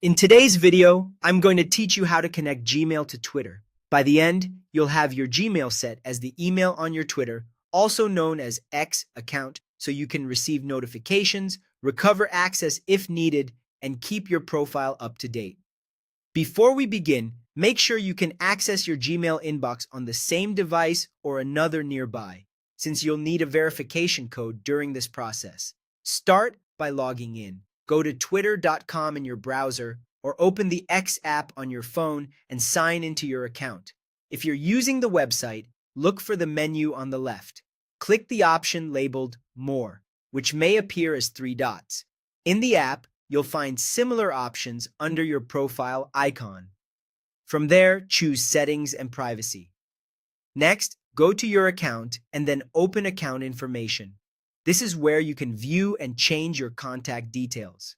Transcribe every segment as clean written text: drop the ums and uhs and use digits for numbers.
In today's video, I'm going to teach you how to connect Gmail to Twitter. By the end, you'll have your Gmail set as the email on your Twitter, also known as X account, so you can receive notifications, recover access if needed, and keep your profile up to date. Before we begin, make sure you can access your Gmail inbox on the same device or another nearby, since you'll need a verification code during this process. Start by logging in. Go to twitter.com in your browser or open the X app on your phone and sign into your account. If you're using the website, look for the menu on the left. Click the option labeled More, which may appear as three dots. In the app, you'll find similar options under your profile icon. From there, choose Settings and Privacy. Next, go to your account and then open account information. This is where you can view and change your contact details.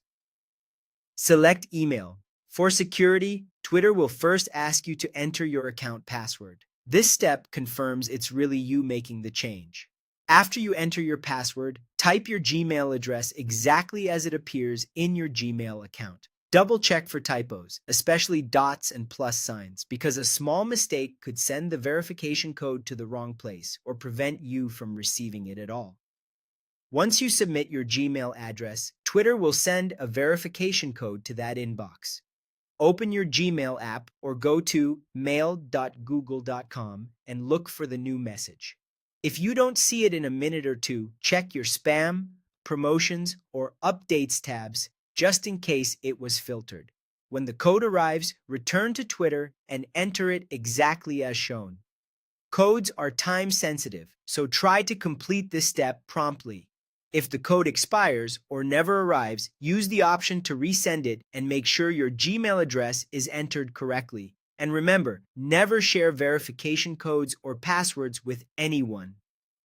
Select Email. For security, Twitter will first ask you to enter your account password. This step confirms it's really you making the change. After you enter your password, type your Gmail address exactly as it appears in your Gmail account. Double check for typos, especially dots and plus signs, because a small mistake could send the verification code to the wrong place or prevent you from receiving it at all. Once you submit your Gmail address, Twitter will send a verification code to that inbox. Open your Gmail app or go to mail.google.com and look for the new message. If you don't see it in a minute or two, check your spam, promotions, or updates tabs just in case it was filtered. When the code arrives, return to Twitter and enter it exactly as shown. Codes are time sensitive, so try to complete this step promptly. If the code expires or never arrives, use the option to resend it and make sure your Gmail address is entered correctly. And remember, never share verification codes or passwords with anyone.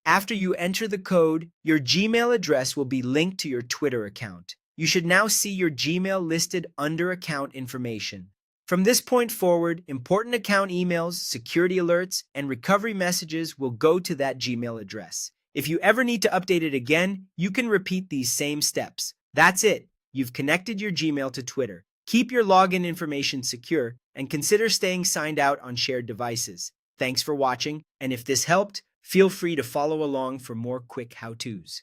After you enter the code, your Gmail address will be linked to your Twitter account. You should now see your Gmail listed under account information. From this point forward, important account emails, security alerts, and recovery messages will go to that Gmail address. If you ever need to update it again, you can repeat these same steps. That's it. You've connected your Gmail to Twitter. Keep your login information secure and consider staying signed out on shared devices. Thanks for watching, and if this helped, feel free to follow along for more quick how-tos.